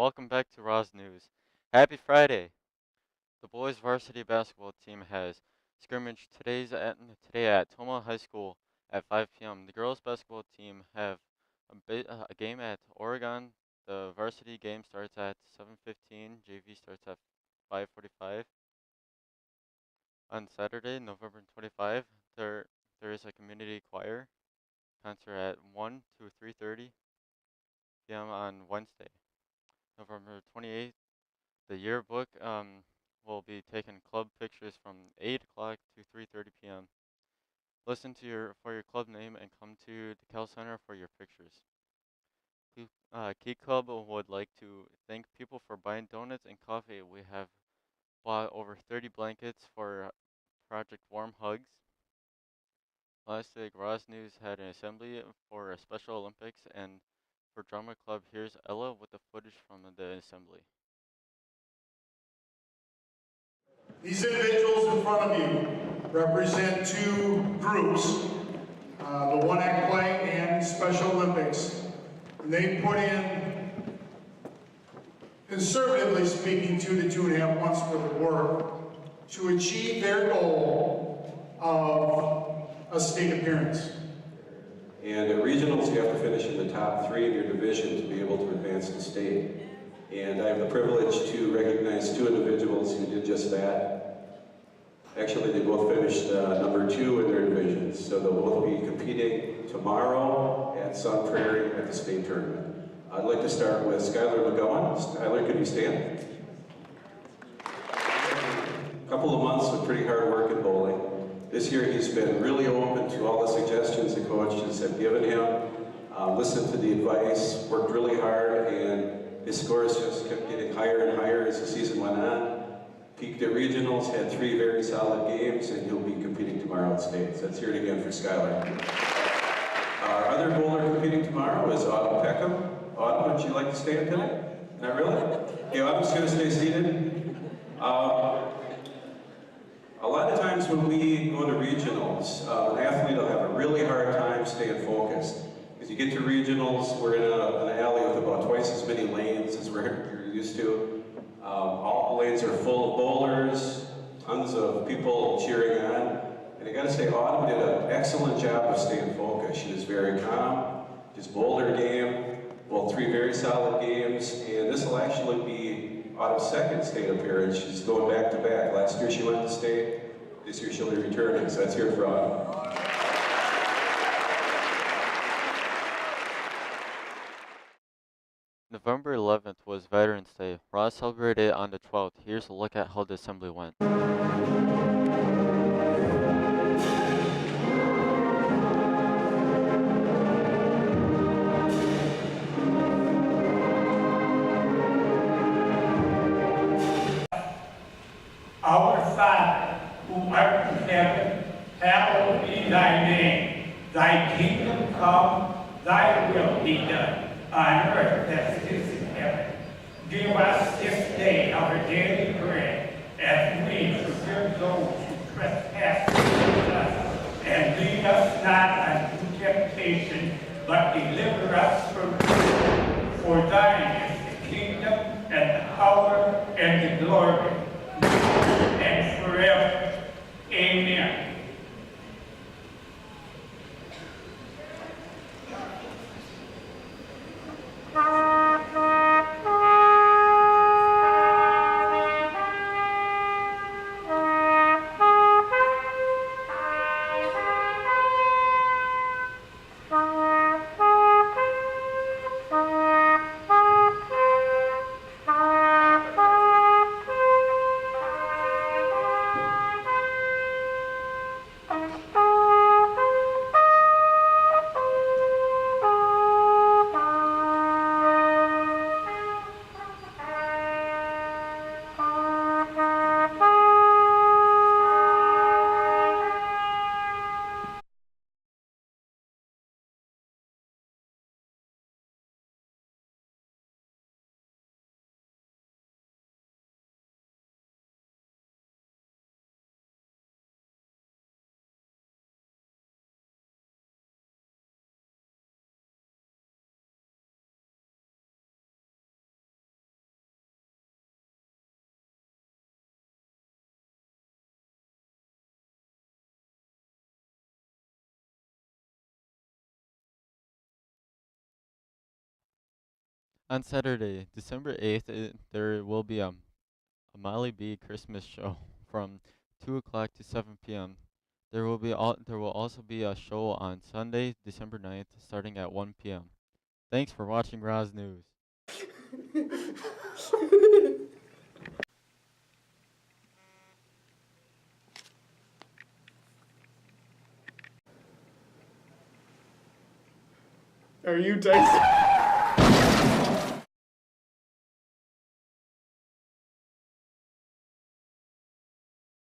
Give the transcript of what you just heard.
welcome back to RAHS News. Happy Friday! The boys varsity basketball team has scrimmage today at Toma High School at 5 p.m. The girls basketball team have a game at Oregon. The varsity game starts at 7:15. JV starts at 5:45. On Saturday, November 25, there is a community choir concert at 1 to 3:30 p.m. on Wednesday. November 28th, the yearbook will be taking club pictures from 8 o'clock to 3:30 p.m. Listen to for your club name and come to the Cal Center for your pictures. Key Club would like to thank people for buying donuts and coffee. We have bought over 30 blankets for Project Warm Hugs. Last week, RAHS News had an assembly for a Special Olympics, and for Drama Club, here's Ella with the footage from the assembly. These individuals in front of you represent two groups, the One Act Play and Special Olympics. And they put in, conservatively speaking, 2 to 2.5 months worth of work to achieve their goal of a state appearance. And at regionals, you have to finish in the top 3 in your division to be able to advance to state. And I have the privilege to recognize 2 individuals who did just that. Actually, they both finished number 2 in their divisions, so they'll both be competing tomorrow at Sun Prairie at the state tournament. I'd like to start with Skylar McGowan. Skylar, could you stand? A couple of months of pretty hard work in bowling. This year he's been really open to all the suggestions the coaches have given him, listened to the advice, worked really hard, and his scores just kept getting higher and higher as the season went on. Peaked at regionals, had 3 very solid games, and he'll be competing tomorrow at state. So let's hear it again for Skylar. Our other bowler competing tomorrow is Autumn Peckham. Autumn, would you like to stand today? Not really? Okay, Autumn's going to stay seated. A lot of times when we go to regionals, an athlete will have a really hard time staying focused. As you get to regionals, we're in an alley with about twice as many lanes as you're used to. All the lanes are full of bowlers, tons of people cheering on. And I gotta say, Autumn did an excellent job of staying focused. She was very calm, just bowled her game, bowled 3 very solid games, and this will actually be Autumn's 2nd state appearance. She's going back to back. Last year she went to state, this year she'll be returning, so let's hear it for Autumn. November 11th was Veterans Day. RAHS celebrated on the 12th. Here's a look at how the assembly went. Our Father, who art in heaven, hallowed be thy name. Thy kingdom come, thy will be done, on earth as it is in heaven. Give us this day our daily bread, as we forgive those who trespass against us. And lead us not into temptation, but deliver us from evil. For thine is the kingdom, and the power, and the glory, and forever. Amen. On Saturday, December 8th, there will be a Molly B Christmas show from 2 o'clock to 7 p.m. There will also be a show on Sunday, December 9th, starting at 1 p.m. Thanks for watching RAHS News. Are you texting?